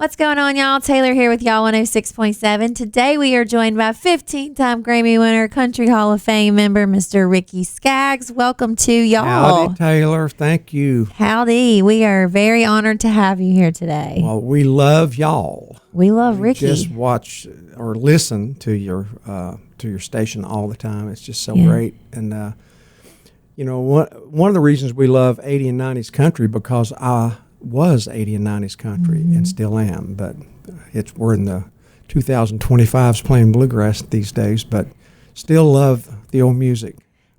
What's going on, y'all? Taylor here with y'all 106.7. Today we are joined by 15-time Grammy winner, Country Hall of Fame member, Mr. Ricky Skaggs. Welcome to y'all. Howdy, Taylor. Thank you. Howdy. We are very honored to have you here today. Well, we love y'all. We love Ricky. Just watch or listen to your station all the time. It's just so great. And one of the reasons we love 80s and 90s country, because I was 80s and 90s country and still am, but we're in the 2025s playing bluegrass these days, but still love the old music.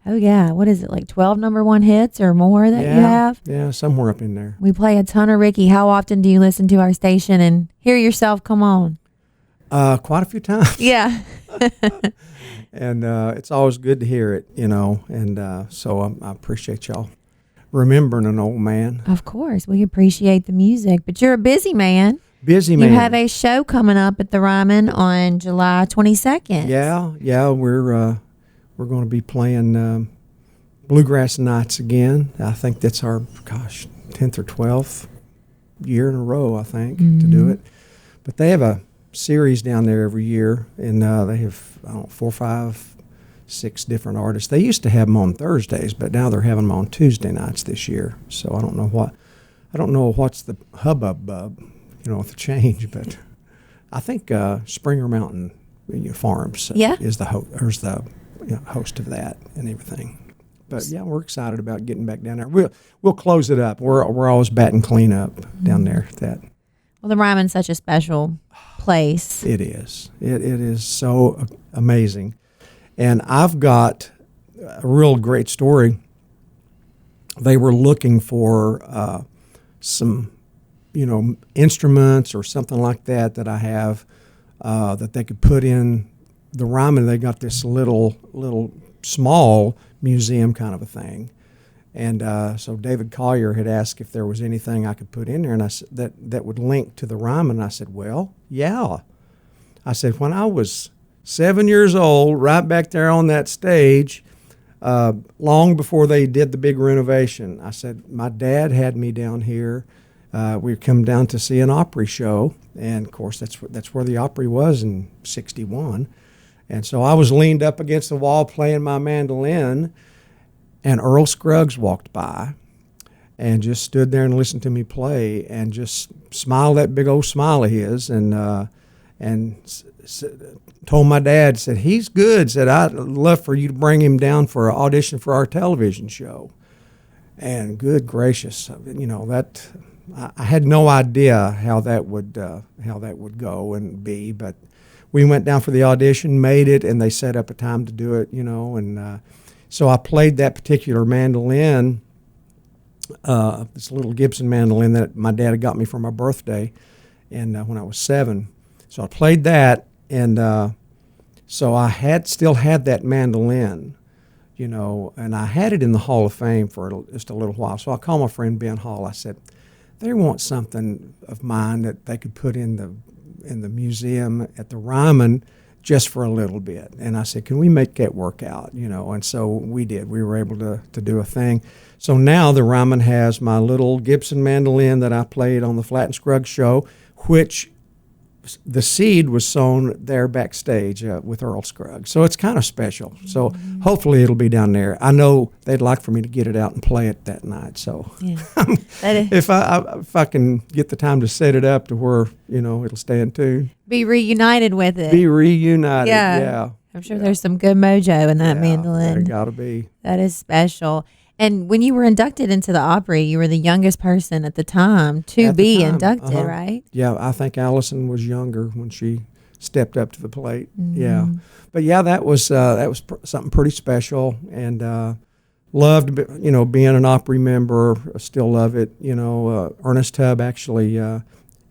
Oh yeah, what is it, like 12 number one hits or more that you have? Yeah, somewhere up in there. We play a ton of Ricky. How often do you listen to our station and hear yourself come on? Quite a few times. Yeah. And it's always good to hear it, and so I appreciate y'all remembering an old man. Of course, we appreciate the music, but you're a busy man. Busy man. You have a show coming up at the Ryman on July 22nd. Yeah, we're going to be playing Bluegrass nights again. I think that's our 10th or 12th year in a row, I think, to do it. But they have a series down there every year, and they have 4, 5, 6 different artists. They used to have them on Thursdays, but now they're having them on Tuesday nights this year. So I don't know what's the hubbub, with the change, but I think Springer Mountain Farms is the host of that and everything. But yeah, we're excited about getting back down there. We'll close it up. We're always batting clean up down there. Well, the Ryman's such a special place. It is. It is so amazing. And I've got a real great story. They were looking for some, instruments or something like that I have that they could put in the Ryman. They got this little small museum kind of a thing. And so David Collier had asked if there was anything I could put in there, and I said that would link to the Ryman. And I said, well, yeah. I said, when I was 7 years old, right back there on that stage, long before they did the big renovation, I said, my dad had me down here. We'd come down to see an Opry show, and of course that's where the Opry was in '61. And so I was leaned up against the wall playing my mandolin, and Earl Scruggs walked by and just stood there and listened to me play and just smiled that big old smile of his, and told my dad, said, he's good, said, I'd love for you to bring him down for an audition for our television show. And good gracious, I had no idea how that would go and be, but we went down for the audition, made it, and they set up a time to do it, and so I played that particular mandolin, this little Gibson mandolin that my dad had got me for my birthday, and when I was 7. So I played that, and so I still had that mandolin, and I had it in the Hall of Fame for just a little while. So I called my friend Ben Hall. I said, they want something of mine that they could put in the museum at the Ryman just for a little bit. And I said, can we make that work out? And so we did. We were able to do a thing. So now the Ryman has my little Gibson mandolin that I played on the Flat and Scruggs show, which the seed was sown there backstage with Earl Scruggs. So it's kind of special. So hopefully it'll be down there. I know they'd like for me to get it out and play it that night. So if I can get the time to set it up to where, it'll stay in tune. Be reunited with it. Be reunited, yeah. I'm sure there's some good mojo in that mandolin. There got to be. That is special. And when you were inducted into the Opry, you were the youngest person at the time to be inducted, right? Yeah, I think Allison was younger when she stepped up to the plate. Yeah, but yeah, that was something pretty special, and loved being an Opry member. I still love it. Ernest Tubb actually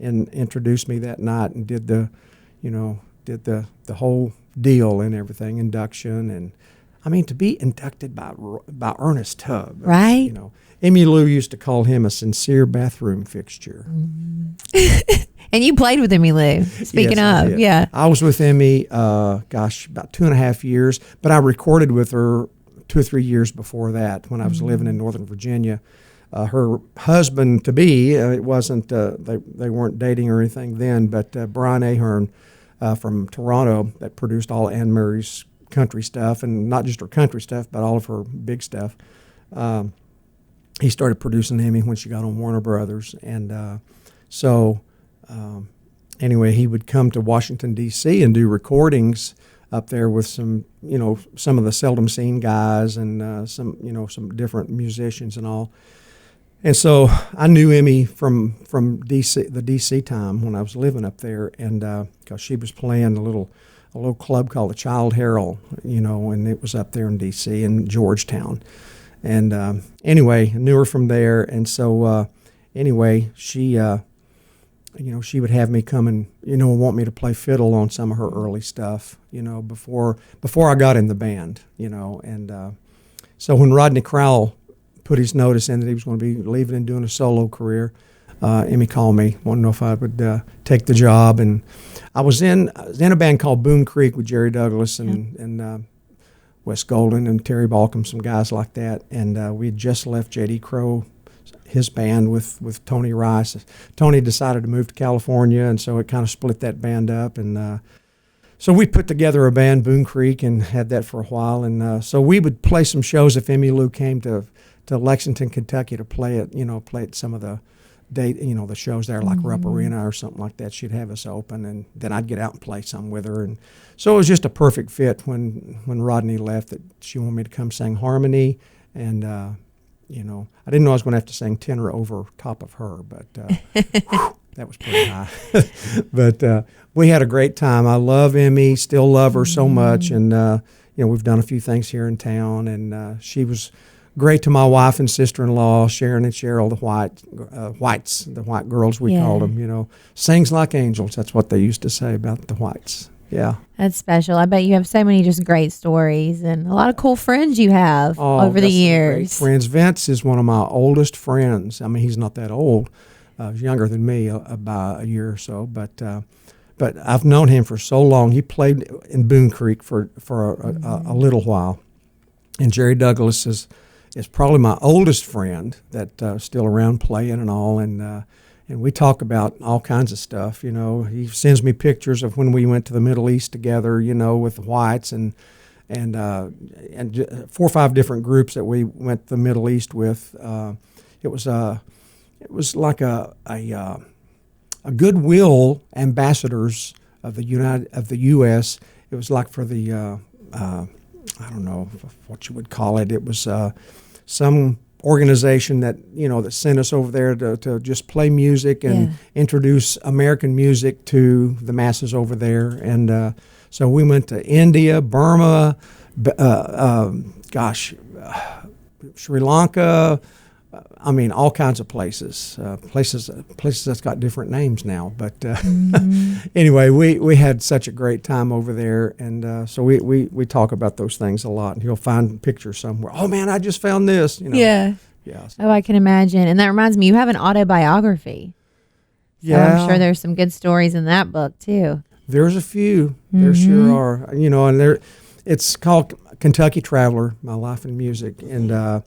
introduced me that night and did the whole deal and everything, induction. And I mean, to be inducted by Ernest Tubb, right? Emmy Lou used to call him a sincere bathroom fixture. And you played with Emmy Lou. Speaking of, yeah, I was with Emmy, about 2.5 years, but I recorded with her 2 or 3 years before that when I was living in Northern Virginia. her husband to be. It wasn't they weren't dating or anything then, but Brian Ahern from Toronto that produced all Anne Mary's country stuff, and not just her country stuff, but all of her big stuff. He started producing Emmy when she got on Warner Brothers, and anyway, he would come to Washington D.C. and do recordings up there with some of the seldom seen guys and some different musicians and all. And so I knew Emmy from DC, the DC time when I was living up there, and because she was playing a little club called the Child Herald, and it was up there in DC in Georgetown. And anyway, I knew her from there, and so anyway, she she would have me come and want me to play fiddle on some of her early stuff, before I got in the band, and so when Rodney Crowell put his notice in that he was going to be leaving and doing a solo career, Emmy called me, wanted to know if I would take the job, and I was in a band called Boone Creek with Jerry Douglas and Wes Golden and Terry Balcom, some guys like that, and we had just left J.D. Crowe, his band with Tony Rice. Tony decided to move to California, and so it kind of split that band up, and so we put together a band, Boone Creek, and had that for a while, and so we would play some shows if Emmy Lou came to Lexington, Kentucky to play at some of the the shows there, like Rupp Arena or something like that. She'd have us open, and then I'd get out and play some with her. And so it was just a perfect fit when Rodney left that she wanted me to come sing harmony. And, I didn't know I was going to have to sing tenor over top of her, but that was pretty high. But we had a great time. I love Emmy, still love her so much. And, we've done a few things here in town, and she was great to my wife and sister-in-law, Sharon and Cheryl, the Whites, the white girls we called them, sings like angels. That's what they used to say about the Whites. Yeah. That's special. I bet you have so many just great stories and a lot of cool friends you have over the years. Great friends. Vince is one of my oldest friends. I mean, he's not that old. He's younger than me by a year or so, but I've known him for so long. He played in Boone Creek for a little while. And Jerry Douglas is probably my oldest friend that's still around playing and all, and we talk about all kinds of stuff. He sends me pictures of when we went to the Middle East together, with the Whites and 4 or 5 different groups that we went to the Middle East with. It was like a goodwill ambassadors of the U.S. It was like for the I don't know what you would call it. It was some organization that that sent us over there to just play music and introduce American music to the masses over there. And so we went to India, Burma, Sri Lanka. I mean, all kinds of places that's got different names now. But anyway, we had such a great time over there, and so we talk about those things a lot. And you'll find pictures somewhere. Oh man, I just found this. Yeah. Oh, I can imagine. And that reminds me, you have an autobiography. So I'm sure there's some good stories in that book too. There's a few. There sure are. And it's called Kentucky Traveler: My Life in Music, and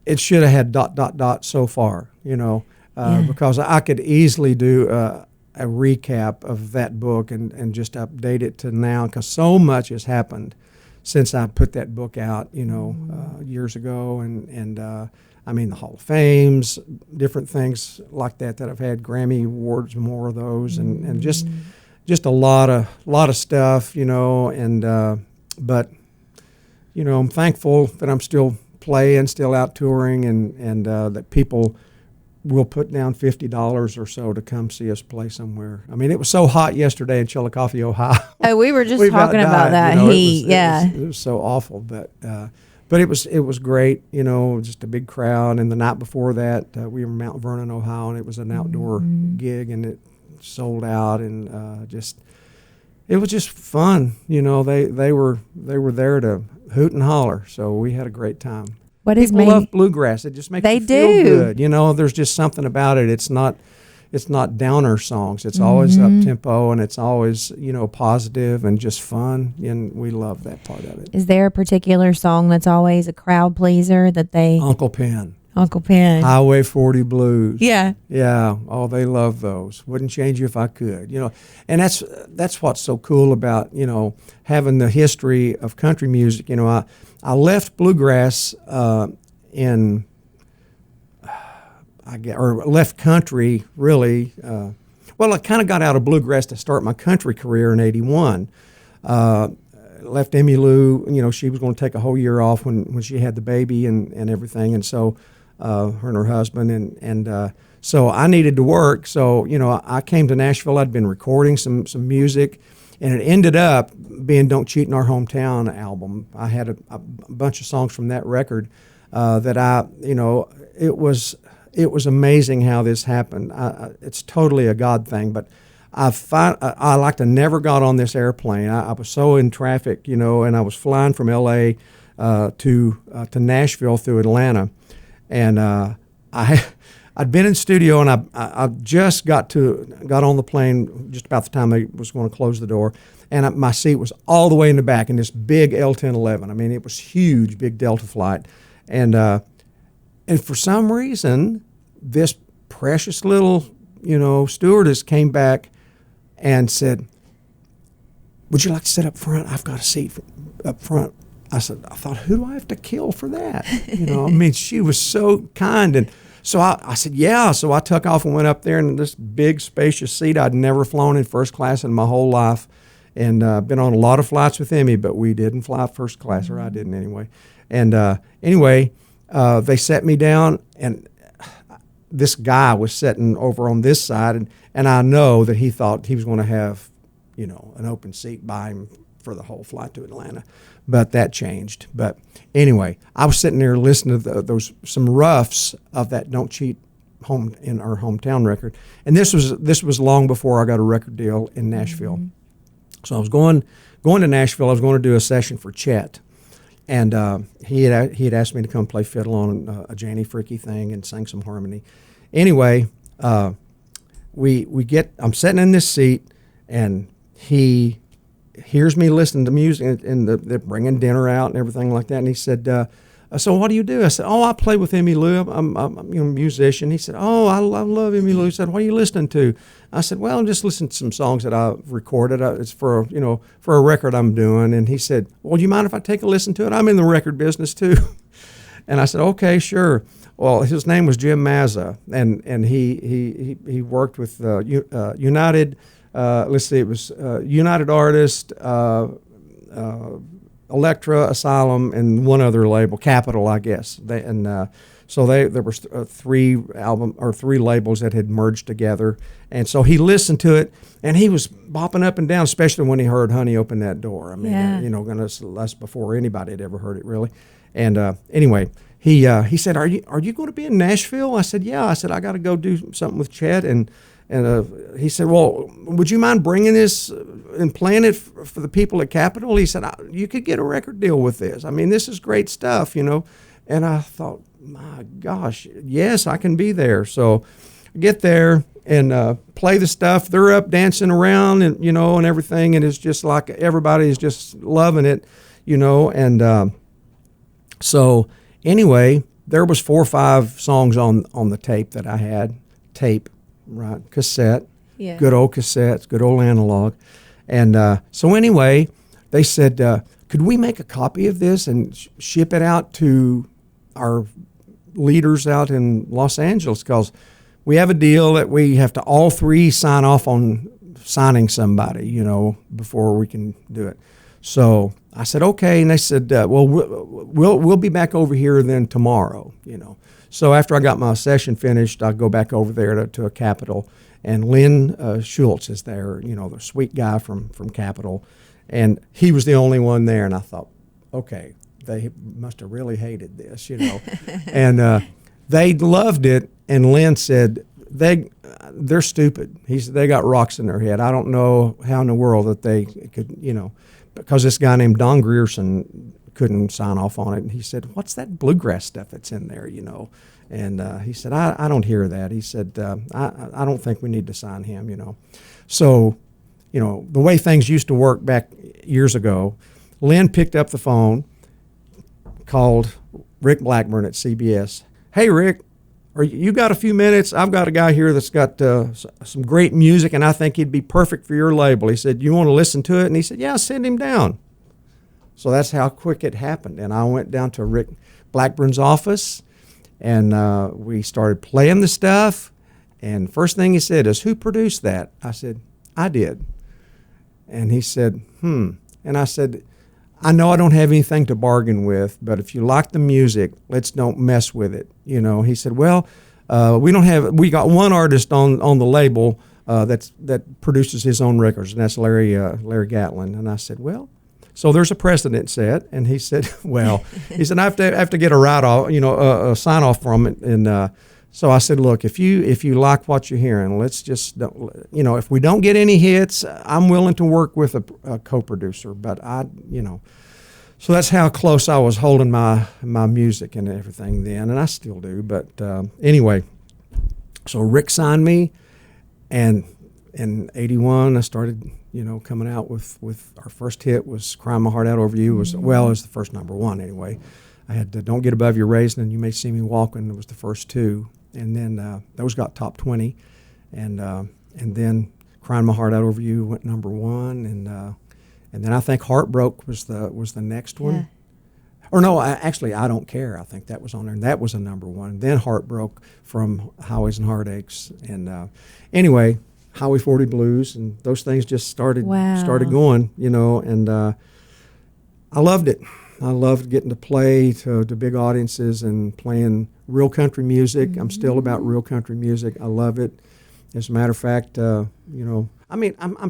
it should have had ... so far, because I could easily do a recap of that book and just update it to now, because so much has happened since I put that book out, years ago, and I mean the Hall of Fames, different things like that I've had, Grammy awards, more of those, and just a lot of stuff, but I'm thankful that I'm still playing, still out touring, and that people will put down $50 or so to come see us play somewhere. I mean, it was so hot yesterday in Chillicothe, Ohio. Oh, we were just talking about that heat. It was so awful, but it was great. Just a big crowd. And the night before that, we were in Mount Vernon, Ohio, and it was an outdoor gig, and it sold out, and it was just fun. They were there to hoot and holler, so we had a great time. People love bluegrass. It just makes you feel good. There's just something about it. It's not downer songs. It's always up tempo, and it's always positive and just fun, and we love that part of it. Is there a particular song that's always a crowd pleaser that they? Uncle Pen. Uncle Pen. Highway 40 Blues. Yeah. Yeah. Oh, they love those. Wouldn't change you if I could. And that's what's so cool about, having the history of country music. I left bluegrass left country really. Well, I kind of got out of bluegrass to start my country career in '81. Left Emmy Lou, she was going to take a whole year off when she had the baby and everything, and so her and her husband, and so I needed to work. So I came to Nashville. I'd been recording some music, and it ended up being "Don't Cheat in Our Hometown" album. I had a bunch of songs from that record that it was amazing how this happened. It's totally a God thing, but I like to never got on this airplane. I was so in traffic, and I was flying from L.A. To Nashville through Atlanta, and I'd been in studio, and I just got on the plane just about the time they was going to close the door, and my seat was all the way in the back in this big L-1011. I mean, it was huge, big Delta flight, and for some reason, this precious little stewardess came back and said, "Would you like to sit up front? I've got a seat up front." I thought, who do I have to kill for that? I mean, she was so kind. And so I said, yeah. So I took off and went up there in this big, spacious seat. I'd never flown in first class in my whole life, and been on a lot of flights with Emmy, but we didn't fly first class, or I didn't anyway. And anyway, they set me down, and this guy was sitting over on this side, and I know that he thought he was going to have, an open seat by him for the whole flight to Atlanta, but that changed. But anyway, I was sitting there listening to some roughs of that "Don't Cheat in Our Hometown" record, and this was long before I got a record deal in Nashville. Mm-hmm. So I was going to Nashville. I was going to do a session for Chet. And he had asked me to come play fiddle on a Janie Fricke thing and sing some harmony. Anyway, I'm sitting in this seat, and he hears me listening to music, and they're bringing dinner out and everything like that. And he said, "So what do you do?" I said, "Oh, I play with Emmy Lou. I'm a musician." He said, "Oh, I love Emmy Lou." He said, "What are you listening to?" I said, "Well, I'm just listening to some songs that I've recorded. It's for a record I'm doing." And he said, "Well, do you mind if I take a listen to it? I'm in the record business too." And I said, "Okay, sure." Well, his name was Jim Mazza, and he worked with United. Let's see, it was United Artists, Elektra, Asylum, and one other label, Capitol, I guess. So there were three labels that had merged together, and so he listened to it, and he was bopping up and down, especially when he heard "Honey, Open That Door." I mean, that's before anybody had ever heard it, really. And anyway, he said, "Are you going to be in Nashville?" I said, "Yeah." I said, "I got to go do something with Chet," and he said, "Well, would you mind bringing this and playing it for the people at Capitol?" He said, "You could get a record deal with this. I mean, this is great stuff, And I thought, my gosh, yes, I can be there. So I get there and play the stuff. They're up dancing around and and everything, and it's just like everybody's just loving it, And so anyway, there was 4 or 5 songs on the tape that I had. Right, cassette, yeah. Good old cassettes, good old analog. And so anyway, they said, could we make a copy of this and ship it out to our leaders out in Los Angeles? Because we have a deal that we have to all 3 sign off on signing somebody, before we can do it. So I said, okay. And they said, well, we'll be back over here then tomorrow, So after I got my session finished, I go back over there to a Capitol, and Lynn Schultz is there, the sweet guy from Capitol, and he was the only one there. And I thought, okay, they must have really hated this, and they loved it. And Lynn said they're stupid. He said they got rocks in their head. I don't know how in the world that they could, because this guy named Don Grierson couldn't sign off on it. And he said, "What's that bluegrass stuff that's in there, And he said, I don't hear that. He said, I don't think we need to sign him, So, the way things used to work back years ago, Lynn picked up the phone, called Rick Blackburn at CBS, hey, Rick, you got a few minutes? I've got a guy here that's got some great music, and I think he'd be perfect for your label. He said, you want to listen to it? And he said, yeah, send him down. So that's how quick it happened. And I went down to Rick Blackburn's office, and we started playing the stuff. And first thing he said is, who produced that? I said, I did. And he said, And I said, I know I don't have anything to bargain with, but if you like the music, let's don't mess with it. He said, well, we got one artist on the label that produces his own records, and that's Larry Gatlin. And I said, well, so there's a precedent set. And he said, well, I have to get a write-off, a sign-off from it. And so I said, look, if you like what you're hearing, let's just, if we don't get any hits, I'm willing to work with a co-producer. But so that's how close I was holding my music and everything then, and I still do. But anyway, so Rick signed me, and in '81 I started, coming out with our first hit was "Crying My Heart Out Over You." It was the first number one anyway. I had "Don't Get Above Your Raisin" and "You May See Me Walking." It was the first two. And then those got top 20, and then "Crying My Heart Out Over You" went number one, and then I think "Heartbroke" was the next one. Yeah. Or no, actually, "I Don't Care." I think that was on there, and that was a number one. Then "Heartbroke" from Highways and Heartaches, and anyway, Highway 40 Blues, and those things just started going, and I loved it. I loved getting to play to big audiences and playing real country music. I'm still about real country music. I love it. As a matter of fact, I'm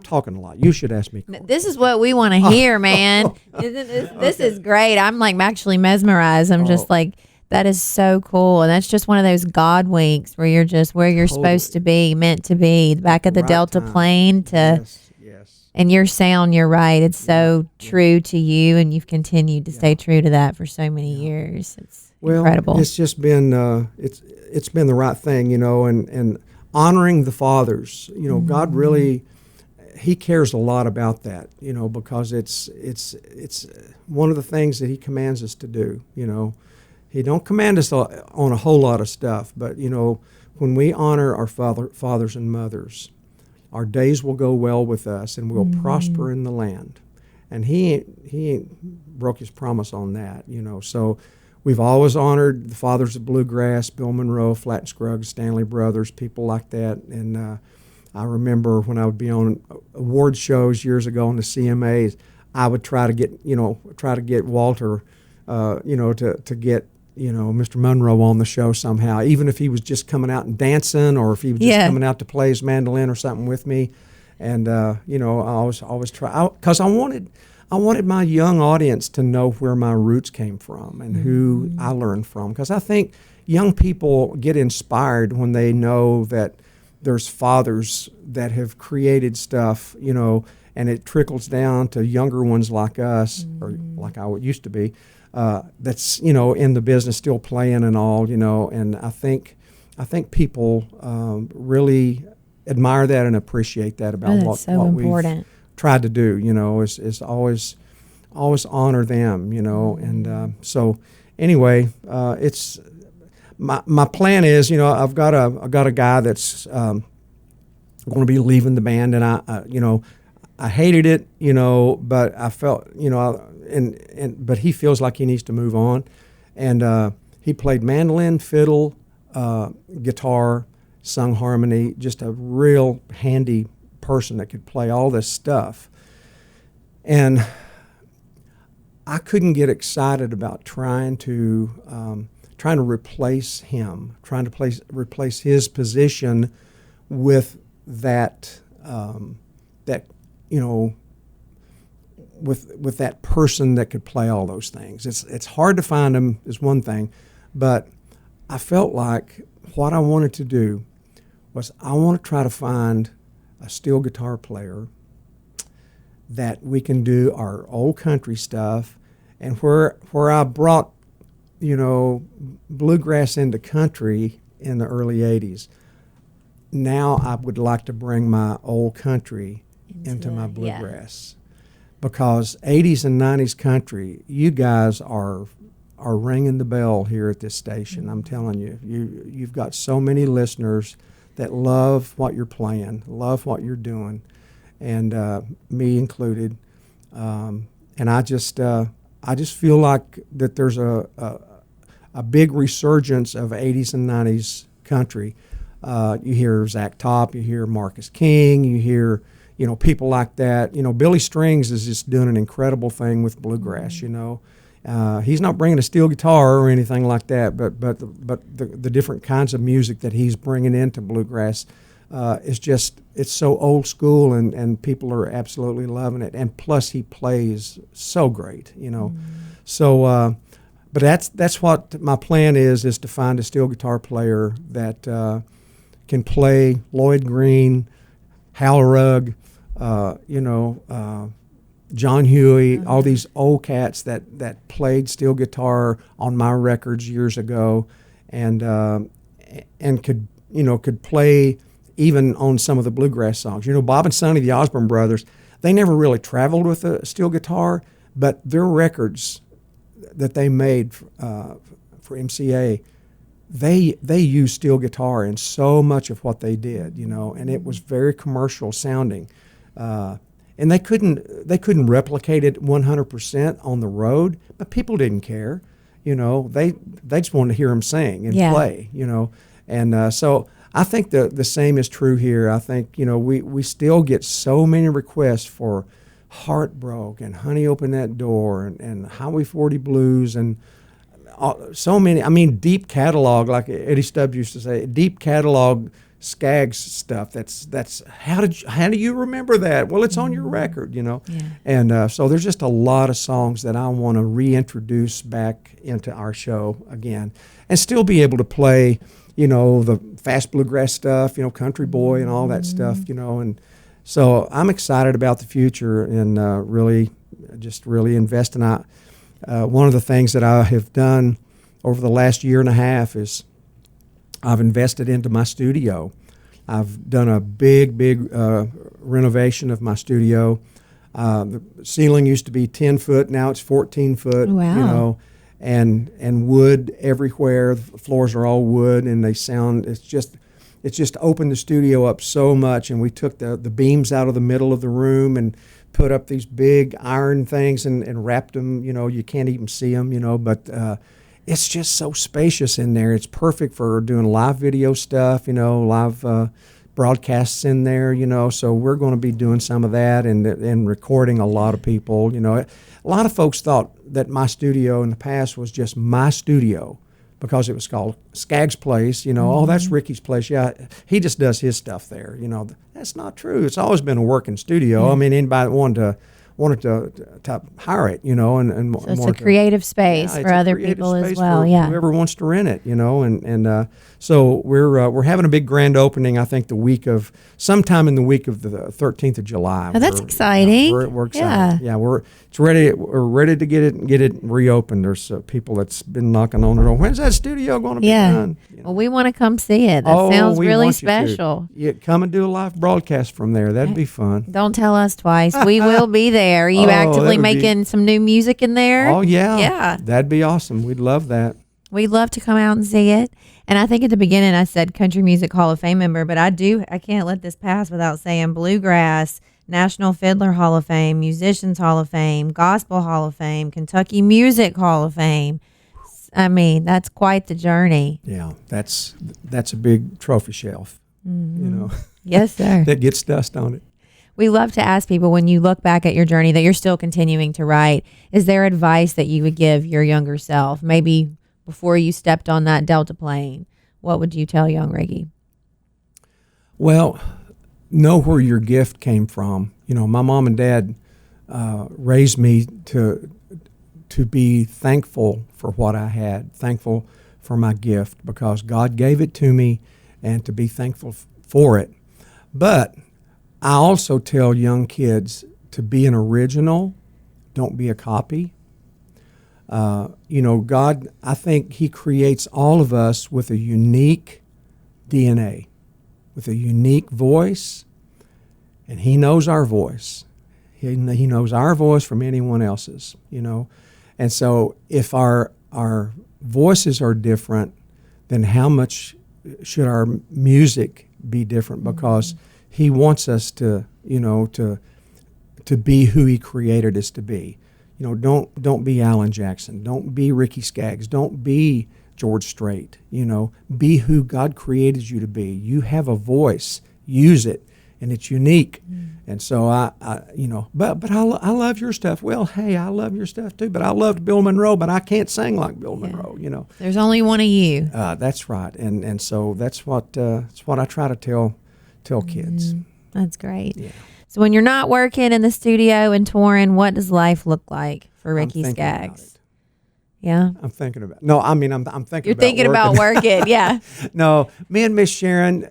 talking a lot. You should ask me. This is what we want to hear, man. This is great. I'm like actually mesmerized. I'm just like, that is so cool. And that's just one of those God winks where you're just where you're supposed to be, meant to be, the back of the Delta plane to. Yes. And your sound, you're right. It's so true to you, and you've continued to stay true to that for so many years. It's incredible. It's just been it's been the right thing, and honoring the fathers. God really, He cares a lot about that, because it's one of the things that He commands us to do. He don't command us on a whole lot of stuff, but when we honor our fathers and mothers, our days will go well with us, and we'll prosper in the land. And he ain't broke his promise on that, So we've always honored the fathers of bluegrass, Bill Monroe, Flat and Scruggs, Stanley Brothers, people like that. And I remember when I would be on award shows years ago on the CMAs, I would try to get Walter, to get Mr. Monroe on the show somehow, even if he was just coming out and dancing, or if he was just coming out to play his mandolin or something with me. And I always try, because I wanted my young audience to know where my roots came from and who I learned from, because I think young people get inspired when they know that there's fathers that have created stuff, and it trickles down to younger ones like us, or like I used to be. That's in the business, still playing and all, and I think people really admire that and appreciate that about what we've tried to do. Is always honor them. And so anyway, it's my plan is I've got a guy that's going to be leaving the band, and I hated it, but I felt but he feels like he needs to move on, and he played mandolin, fiddle, guitar, sung harmony, just a real handy person that could play all this stuff. And I couldn't get excited about trying to replace him, replace his position with that with that person that could play all those things. It's hard to find them is one thing, but I felt like what I wanted to do was I want to try to find a steel guitar player that we can do our old country stuff, and where I brought bluegrass into country in the early 80s. Now I would like to bring my old country into my bluegrass. Because 80s and 90s country, you guys are are ringing the bell here at this station. I'm telling you, you've got so many listeners that love what you're playing, love what you're doing, and me included. And I just feel like that there's a big resurgence of 80s and 90s country. You hear Zach Top, you hear Marcus King, you hear, people like that. Billy Strings is just doing an incredible thing with bluegrass. He's not bringing a steel guitar or anything like that, but the different kinds of music that he's bringing into bluegrass it's so old school, and people are absolutely loving it. And plus, he plays so great. So. But that's what my plan is to find a steel guitar player that can play Lloyd Green, Hal Rugg, John Huey, all these old cats that played steel guitar on my records years ago, and could play even on some of the bluegrass songs. Bob and Sonny, the Osborne brothers, they never really traveled with a steel guitar, but their records that they made for MCA, they used steel guitar in so much of what they did, and it was very commercial sounding, and they couldn't replicate it 100% on the road, but people didn't care, they just wanted to hear them sing and play, and so I think the same is true here. I think we still get so many requests for Heartbroke and Honey Open That Door and Highway 40 Blues and so many. I mean, deep catalog, like Eddie Stubbs used to say, deep catalog Skaggs stuff. That's how do you remember that? Well, it's on your record, Yeah. And so there's just a lot of songs that I want to reintroduce back into our show again, and still be able to play, the fast bluegrass stuff, Country Boy and all that stuff, and. So I'm excited about the future and really investing. One of the things that I have done over the last year and a half is I've invested into my studio. I've done a big renovation of my studio. The ceiling used to be 10 foot, now it's 14 foot. Wow. And wood everywhere. The floors are all wood, and they sound. It's just opened the studio up so much, and we took the beams out of the middle of the room and put up these big iron things and wrapped them, you can't even see them, but it's just so spacious in there. It's perfect for doing live video stuff, live broadcasts in there, so we're going to be doing some of that and recording a lot of people. A lot of folks thought that my studio in the past was just my studio, because it was called Skaggs Place, oh, that's Ricky's place. Yeah, he just does his stuff there. That's not true. It's always been a working studio. I mean, anybody that wanted to hire it, and so it's a creative space for other people as well. Yeah, whoever wants to rent it, and so we're having a big grand opening. I think sometime in the week of the 13th of July. Oh, that's exciting. We're excited. Yeah, we're ready to get it reopened. There's people that's been knocking on the door. When's that studio going to be done? Well, we want to come see it. That sounds really special. Yeah, come and do a live broadcast from there. That'd be fun. Don't tell us twice. We will be there. Are you actively making some new music in there? Oh, yeah. Yeah. That'd be awesome. We'd love that. We'd love to come out and see it. And I think at the beginning I said Country Music Hall of Fame member, but I can't let this pass without saying Bluegrass, National Fiddler Hall of Fame, Musicians Hall of Fame, Gospel Hall of Fame, Kentucky Music Hall of Fame. I mean, that's quite the journey. Yeah, that's a big trophy shelf, Yes, sir. that gets dust on it. We love to ask people, when you look back at your journey that you're still continuing to write, is there advice that you would give your younger self, maybe before you stepped on that Delta plane? What would you tell young Ricky? Well, know where your gift came from. My mom and dad raised me to be thankful for what I had, thankful for my gift, because God gave it to me, and to be thankful for it. But I also tell young kids to be an original, don't be a copy. God, I think He creates all of us with a unique DNA, with a unique voice, and He knows our voice. He knows our voice from anyone else's, And so if our our voices are different, then how much should our music be different? Because he wants us to, to be who he created us to be. Don't be Alan Jackson. Don't be Ricky Skaggs. Don't be George Strait. Be who God created you to be. You have a voice. Use it, and it's unique. And so but I love your stuff. Well, hey, I love your stuff too. But I loved Bill Monroe, but I can't sing like Bill Monroe. There's only one of you. That's right, and so that's what I try to tell kids. That's great. Yeah. So when you're not working in the studio and touring, what does life look like for Ricky Skaggs? Yeah, I'm thinking about. No, I mean I'm thinking. You're thinking about working. Yeah. No, me and Miss Sharon,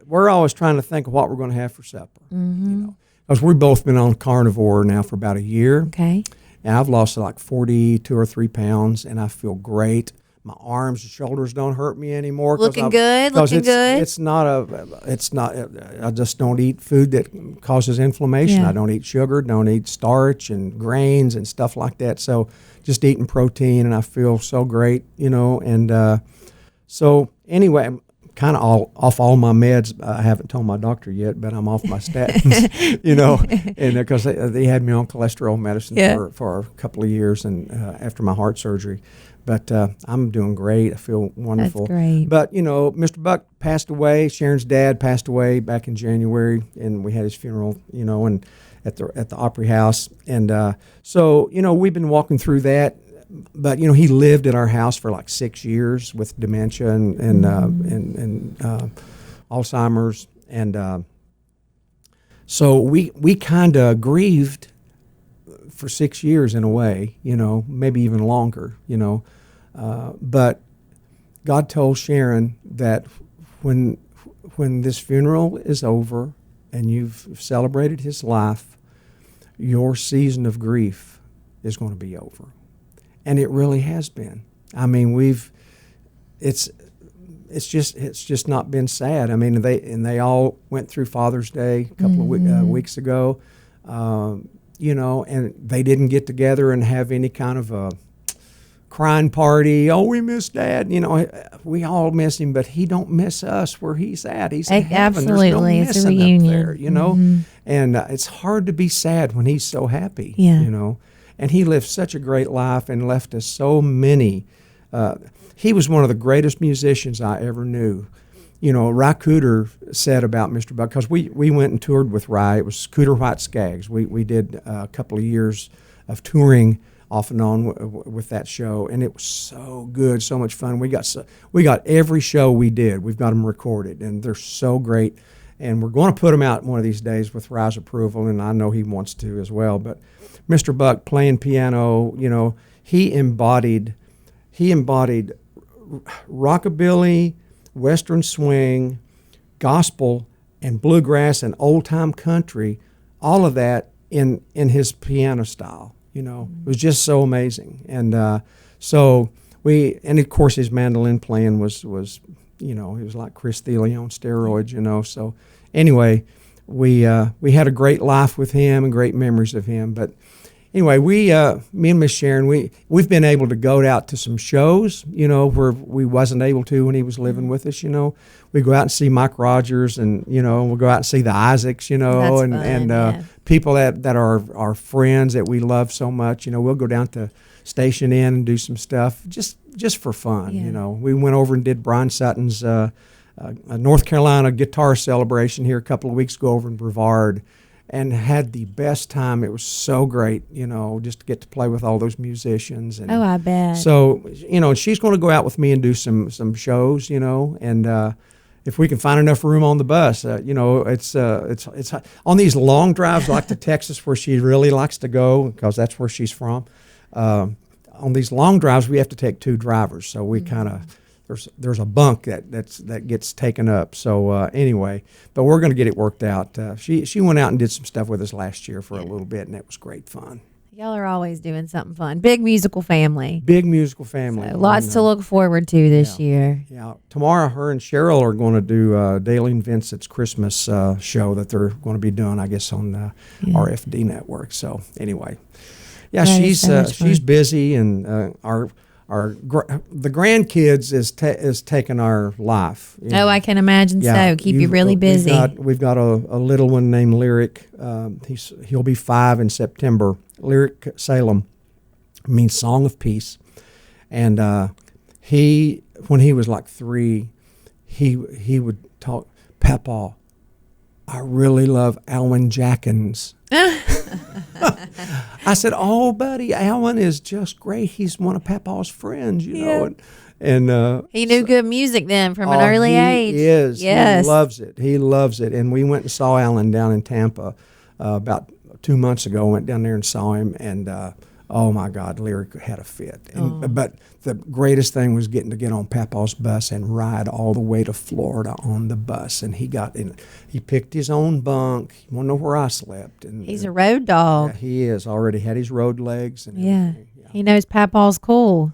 we're always trying to think of what we're going to have for supper. Because we've both been on carnivore now for about a year. Okay. And I've lost like 42 or 3 pounds, and I feel great. My arms and shoulders don't hurt me anymore. Looking good. It's not. I just don't eat food that causes inflammation. Yeah. I don't eat sugar. Don't eat starch and grains and stuff like that. So just eating protein, and I feel so great. And so anyway, I'm kind of off all my meds. I haven't told my doctor yet, but I'm off my statins. And because they had me on cholesterol medicine for a couple of years, and after my heart surgery. But I'm doing great. I feel wonderful. That's great. But, Mr. Buck passed away. Sharon's dad passed away back in January, and we had his funeral, and at the Opry House. And so, we've been walking through that. But, he lived at our house for like 6 years with dementia and Alzheimer's. And so we kind of grieved for 6 years in a way, maybe even longer, but God told Sharon that when this funeral is over and you've celebrated his life, your season of grief is going to be over. And it really has been. I mean, it's just not been sad. I mean, they all went through Father's Day a couple of weeks ago. And they didn't get together and have any kind of a crying party. Oh, we miss Dad. We all miss him, but he don't miss us where he's at. He's in heaven. Absolutely. There's no it's a missing reunion. up there, And it's hard to be sad when he's so happy, And he lived such a great life and left us so many. He was one of the greatest musicians I ever knew. Ry Cooter said about Mr. Buck, because we went and toured with Ry. It was Cooter White Skaggs. We did a couple of years of touring off and on with that show, and it was so good, so much fun. We got every show we did. We've got them recorded, and they're so great. And we're going to put them out one of these days with Ry's approval, and I know he wants to as well. But Mr. Buck playing piano, he embodied rockabilly, Western swing, gospel, and bluegrass and old-time country, all of that in his piano style. It was just so amazing. And and of course his mandolin playing was he was like Chris Thiele on steroids. So anyway, we had a great life with him and great memories of him. But anyway, me and Miss Sharon, we've been able to go out to some shows, where we wasn't able to when he was living with us. We go out and see Mike Rogers, and we'll go out and see the Isaacs, That's fun, people that are our friends that we love so much. We'll go down to Station Inn and do some stuff just for fun. We went over and did Brian Sutton's North Carolina guitar celebration here a couple of weeks ago over in Brevard. And had the best time. It was so great, just to get to play with all those musicians. And I bet. So, she's going to go out with me and do some shows, and if we can find enough room on the bus, it's on these long drives like to Texas where she really likes to go because that's where she's from. On these long drives, we have to take 2 drivers, so we kind of. There's a bunk that gets taken up. So anyway, but we're going to get it worked out. She went out and did some stuff with us last year for a little bit, and it was great fun. Y'all are always doing something fun. Big musical family. So lots to look forward to this year. Yeah. Tomorrow, her and Cheryl are going to do Daly and Vincent's Christmas show that they're going to be doing, I guess, on RFD Network. So anyway. Yeah, That is so much she's fun. busy, and the grandkids is taking our life. you know. Oh, I can imagine so. Keep you really busy. We've got a little one named Lyric. He'll be 5 in September. Lyric Salem means Song of Peace, and when he was like 3, he would talk, Papa, I really love Alan Jackins. I said, "Oh, buddy, Alan is just great. He's one of Papa's friends, you know." And He knew good music then from an early age. He is. Yes. He loves it. He loves it. And we went and saw Alan down in Tampa about 2 months ago. Went down there and saw him, and oh my God, Lyric had a fit. But the greatest thing was getting to get on Papa's bus and ride all the way to Florida on the bus. And he got in. He picked his own bunk. He won't know where I slept. And He's a road dog. yeah, he is already had his road legs and Yeah. everything. He knows Papa's cool.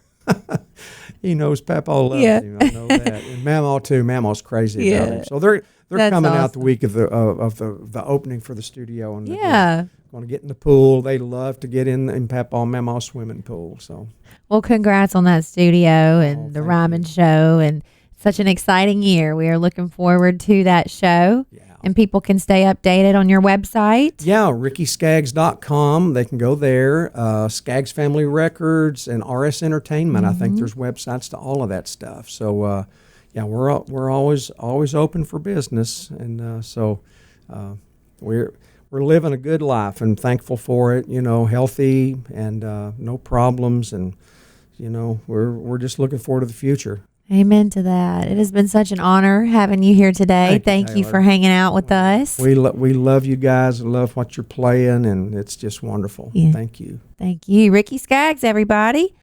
He knows Papa loves Yeah. him. I know that. And Mamaw too. Mamaw's crazy about him. So they're That's coming out the awesome. week of the opening for the studio, and Yeah. going to get in the pool. They love to get in Papa and Mamaw's swimming pool. So Well, congrats on that studio and the thank Ryman you. Show, and such an exciting year. We are looking forward to that show. yeah. And people can stay updated on your website. Yeah, RickySkaggs.com. They can go there. Skaggs Family Records and RS Entertainment. I think there's websites to all of that stuff. So, yeah, we're always open for business, and so we're living a good life and thankful for it. You know, healthy and no problems, and you know, we're just looking forward to the future. Amen to that. It has been such an honor having you here today. Thank you, Thank you Taylor. for hanging out with us. We love you guys. Love what you're playing, and it's just wonderful. Yeah. Thank you. Thank you. Ricky Skaggs, everybody.